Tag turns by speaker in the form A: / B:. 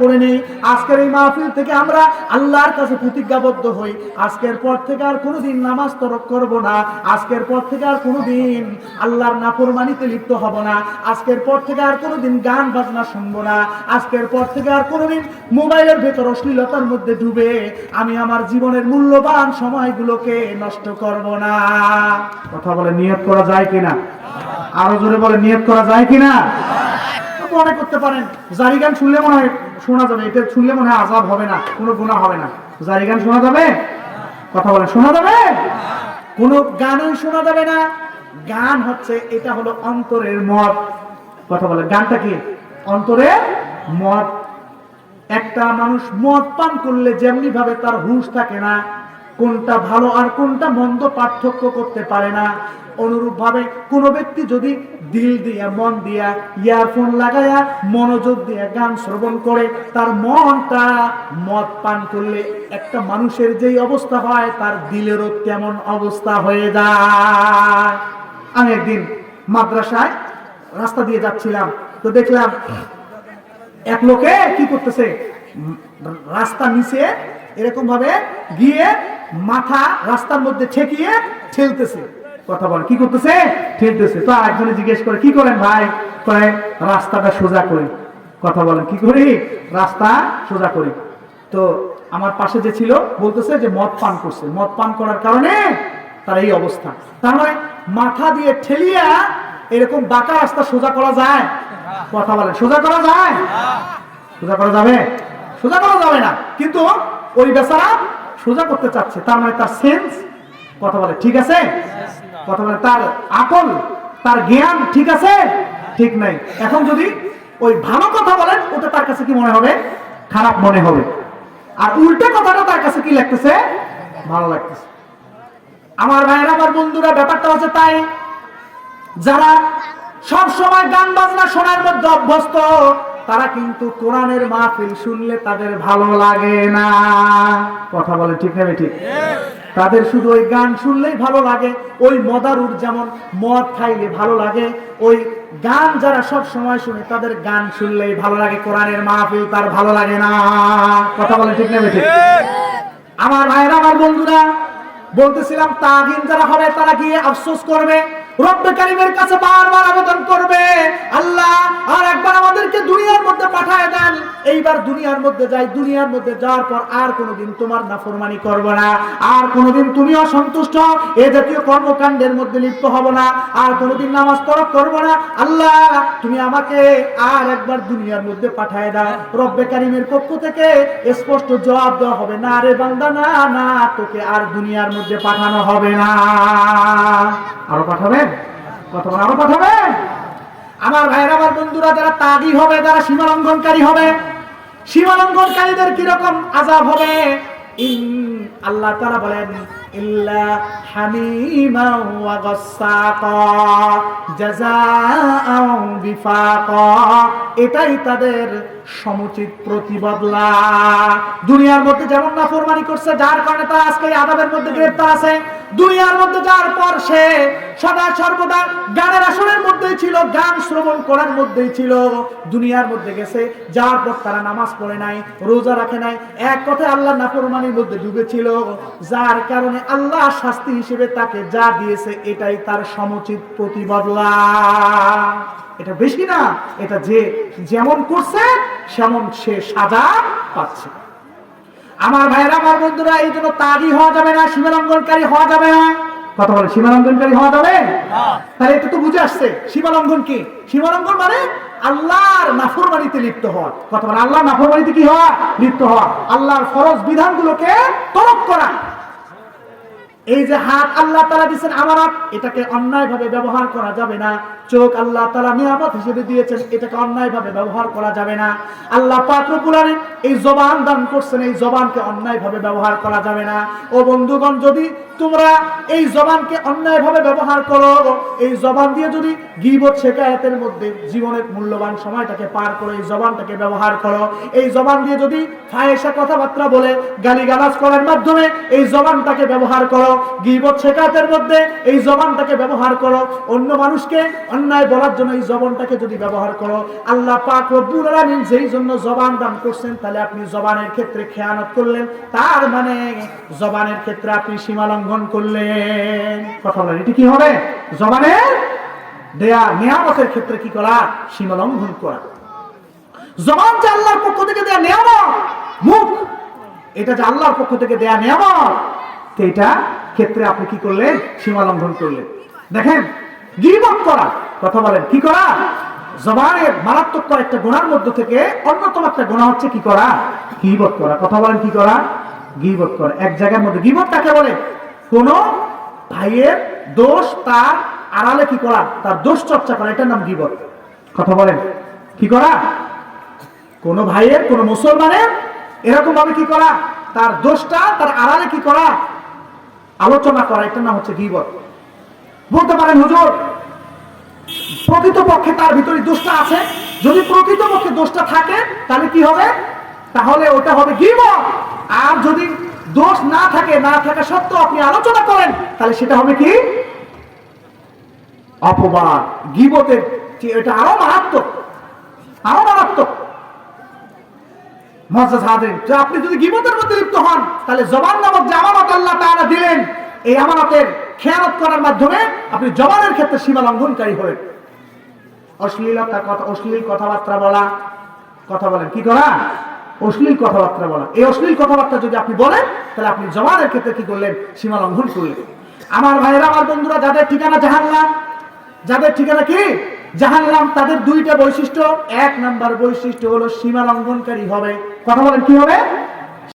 A: করে নেই। আজকের এই মাহফিল থেকে আমরা আল্লাহর কাছে প্রতিজ্ঞাবদ্ধ হই, আজকের পর থেকে আর কোনোদিন নামাজ তরক করব না, আজকের পর থেকে আর কোনোদিন আল্লাহর নাফরমানিতে লিপ্ত হব না, আজকের পর থেকে আর কোনোদিন গান বাজনা শুনবো না, আজকের পর থেকে আর কোনোদিন মোবাইলের ভেতর অশ্লীলতার মধ্যে ডুবে আমি আমার জীবনের মূল্যবান সময়গুলোকে নষ্ট করব না। কথা বলে নিয়ত করা যায় কিনা? আরো জোরে বলে নিয়ত করা যায় কিনা? মনে করতে পারেন জারি গান শুনলে মনে হয় শোনা যাবে, এটা শুনলে মনে হয় আযাব হবে না, কোনো গুনাহ হবে না। জারি গান শোনা যাবে? কথা বলে শোনা যাবে? কোনো গানই শোনা যাবে না। গান হচ্ছে, এটা হলো অন্তরের মদ। কথা বলে গানটা কি? অন্তরের মদ। একটা মানুষ মদ পান করলে যেমনি ভাবে তার হুঁশ থাকে না, কোনটা ভালো আর কোনটা মন্দ পার্থক্য করতে পারে না, অনুরূপ ভাবে কোন ব্যক্তি যদি দিল দিয়া মন দিয়া ইয়ারফোন লাগায়া মনোযোগ দিয়ে গান শ্রবণ করে, তার মনটা মদ পান করলে একটা মানুষের যেই অবস্থা হয় তার দিলেরও তেমন অবস্থা হয়ে যায়। আমি একদিন মাদ্রাসায় রাস্তা দিয়ে যাচ্ছিলাম, তো দেখলাম এক লোকে কি করতেছে, রাস্তা নিচে এরকম ভাবে গিয়ে মাথা রাস্তার মধ্যে ঠেকিয়ে ঠেলতেছে। কথা বলে কি করতেছে? ঠেলতেছে। তো একজনে জিজ্ঞেস করে কি করেন ভাই? কয় রাস্তাটা সোজা করি। কথা বলেন কি করি? রাস্তা সোজা করি। তো আমার পাশে যে ছিল বলতেছে যে মদ পান করছে, মদ পান করার কারণে তার এই অবস্থা। তার মানে মাথা দিয়ে ঠেলিয়া এরকম বাঁকা রাস্তা সোজা করা যায়? কথা বলেন সোজা করা যায়? সোজা করা যাবে? সোজা করা যাবে না। কিন্তু ওই বেচারা সোজা করতে চাচ্ছে, তার মানে তার সেন্স, কথা বলে ঠিক আছে, কথা বলে তার আকল, তার জ্ঞান ঠিক আছে, ঠিক নাই। এখন যদি ওই ভালো কথা বলেন, ওটা তার কাছে কি মনে হবে? খারাপ মনে হবে। আর উল্টো কথাটা তার কাছে কি লাগতেছে? ভালো লাগতেছে। আমার ভাইয়েরা, আমার বন্ধুরা, ব্যাপারটা হচ্ছে তাই। যারা সব সময় গান বাজনা শোনার মধ্যে অভ্যস্ত, তারা কিন্তু কোরআনের মাহফিল শুনলে তাদের ভালো লাগে না। কথা বলে ঠিক না? ঠিক। তাদের শুধু ওই গান শুনলেই ভালো লাগে। ওই মদারুর যেমন মদ খাইলে ভালো লাগে, ওই গান যারা সব সময় শুনে তাদের গান শুনলেই ভালো লাগে, কোরআনের মাহফিল তার ভালো লাগে না। কথা বলে ঠিক না? ঠিক। আমার ভাইয়েরা, আমার বন্ধুরা, বলতেছিলাম তাগিন যারা হবে তারা গিয়ে আফসোস করবে, রব্বে কারীমের কাছে বারবার আবেদন করবে, আল্লাহ আর একবার আমাদেরকে দুনিয়ার মধ্যে পাঠায় দেন, এইবার দুনিয়ার মধ্যে যাই, দুনিয়ার মধ্যে যাওয়ার পর আর কোনোদিন তোমার নাফরমানি করব না, আর কোনোদিন তুমি অসন্তুষ্ট এ জাতীয় কর্মকাণ্ডের মধ্যে লিপ্ত হব না, আর কোনোদিন নামাজ তরক করব না। আল্লাহ তুমি আমাকে আর একবার দুনিয়ার মধ্যে পাঠায় দাও। রব্বে কারীমের পক্ষ থেকে স্পষ্ট জবাব দেওয়া হবে, না রে বান্দা, না না, তোকে আর দুনিয়ার মধ্যে পাঠানো হবে না। আরো পাঠাবেন? কথা বলে আরো পাঠাবেন? আমার ভাইয়েরা, আমার বন্ধুরা, যারা তাগী হবে, যারা সীমালঙ্ঘনকারী হবে, সীমালঙ্ঘনকারীদের কিরকম আযাব হবে? আল্লাহ তাআলা বলেন, ইল্লা হামিমা ওয়া গাসসাকা জাযাআও বিফাকা, এটাই তাদের সমুচিত প্রতিবদলা। দুনিয়ার মধ্যে যেমন নাফরমানি করছে, যার কারণে তারা আজকে এই আযাবের মধ্যে গ্রেফতার আছে, দুনিয়ার মধ্যে যাওয়ার পর সে সদা সর্বদা গানের আসরের মধ্যেই ছিল, গান শ্রবণ করার মধ্যেই ছিল, দুনিয়ার মধ্যে গেছে, যাওয়ার পর তারা নামাজ পড়ে নাই, রোজা রাখে নাই, এক কথায় আল্লাহ নাফরমানির মধ্যে ডুবেছিল, যার কারণে আল্লাহ শাস্তি হিসেবে তাকে যা দিয়েছে এটাই তার সমুচিত প্রতিবদলা। এটা বেশি না, এটা যে যেমন করছে সেমন সে সাজা পাচ্ছে। আমার ভাইয়েরা, আমার বন্ধুরা, এই জন্য তাগী হওয়া যাবে না, সীমালঙ্ঘনকারী হওয়া যাবে না। কথা বলে সীমালঙ্ঘনকারী হওয়া যাবে না। তাহলে এটা তো বুঝে আসছে সীমালঙ্ঘন কি। সীমালঙ্ঘন মানে আল্লাহর নাফরমানিতে লিপ্ত হওয়া। কথা বলে আল্লাহর নাফরমানিতে কি হওয়া? লিপ্ত হওয়া। আল্লাহর ফরজ বিধানগুলোকে তরক করা। এই যে হাত আল্লাহ তাআলা দিয়েছেন আমানত, এটাকে অন্যায় ভাবে ব্যবহার করা যাবে না। চোখ আল্লাহ তাআলা নিয়ামত হিসেবে দিয়েছেন, এটাকে অন্যায় ভাবে ব্যবহার করা যাবে না। আল্লাহ পাক রব্বুল আলামিন এই জবান দান করছেন, এই জবানকে অন্যায় ভাবে ব্যবহার করা যাবে না। ও বন্ধুগণ, যদি তোমরা এই জবানকে অন্যায় ভাবে ব্যবহার করো, এই জবান দিয়ে যদি গীবত শিকায়াতের মধ্যে জীবনের মূল্যবান সময়টাকে পার করে এই জবানটাকে ব্যবহার করো, এই জবান দিয়ে যদি ফাহিশা কথাবার্তা বলে গালিগালাজ করার মাধ্যমে এই জবানটাকে ব্যবহার করো, গীবত শিকায়াতের মধ্যে এই জবানটাকে ব্যবহার করো, অন্য মানুষকে অন্যায় বলার জন্য এই জবানটাকে যদি ব্যবহার করো, আল্লাহ পাক রব্বুল আলামিন যেই জন্য জবান দান করছেন, তাহলে আপনি জবানের ক্ষেত্রে খেয়ানত করলেন, তার মানে জবানের ক্ষেত্রে আপনি সীমা লঙ্ঘন করলেন। কথা বলেন, এটি কি হবে? জবানের দেয়া নিয়ামতের ক্ষেত্রে কি করা? সীমা লঙ্ঘন করা। জবান যে আল্লাহর পক্ষ থেকে দেয়া নিয়ামত, মুখ এটা যে আল্লাহর পক্ষ থেকে দেয়া নিয়ামত, এটা ক্ষেত্রে আপনি কি করলেন? সীমা লঙ্ঘন করলেন। দেখেন, গীবত করা, কথা বলেন, কি করা? জবানের মারাত্মক একটা গুনার মধ্যে থেকে অন্যতম একটা গুনাহ হচ্ছে কি করা? গীবত করা। কথা বলেন, কি করা? গীবত করা। এক জায়গার মধ্যে গীবত কাকে বলে? কোন ভাইয়ের দোষ তার আড়ালে কি করা? তার দোষ চর্চা করা, এটার নাম গীবত। কথা বলেন, কি করা? কোন ভাইয়ের, কোন মুসলমানের এরকম ভাবে কি করা? তার দোষটা তার আড়ালে কি করা? আলোচনা করা, এটার নাম হচ্ছে গীবত। বলতে পারেন, হুজুর প্রকৃতপক্ষে তার ভিতরে দোষটা আছে, যদি প্রকৃতপক্ষে দোষটা থাকে তাহলে কি হবে? তাহলে ওটা হবে গীবত। আর যদি দোষ না থাকে, না থাকা সত্ত্বেও আপনি আলোচনা করেন, তাহলে সেটা হবে কি? অপবাদ। গীবতের এটা আরো মারাত্মক, আরো মারাত্মক। আপনি যদি গীবতের মধ্যে লিপ্ত হন, তাহলে জবান নামক যে আমানত আল্লাহ তাআলা দিলেন, এই আমানতের খেয়ানত করার মাধ্যমে আপনি জবানের ক্ষেত্রে সীমা লঙ্ঘনকারী হলেন। অশ্লীলতা, কথা, অশ্লীল কথাবার্তা বলা, কথা বলেন, কি করা? অশ্লীল কথাবার্তা বলা। এই অশ্লীল কথাবার্তা যদি আপনি বলেন, তাহলে আপনি জবানের ক্ষেত্রে কি করলেন? সীমা লঙ্ঘন করলেন। আমার ভাইয়েরা, আমার বন্ধুরা, যাদের ঠিকানা জাহান্নাম, যাদের ঠিকানা কি? জাহান্নাম, তাদের দুইটা বৈশিষ্ট্য। এক নাম্বার বৈশিষ্ট্য হলো সীমা লঙ্ঘনকারী হবে। কথা বলেন, কি হবে?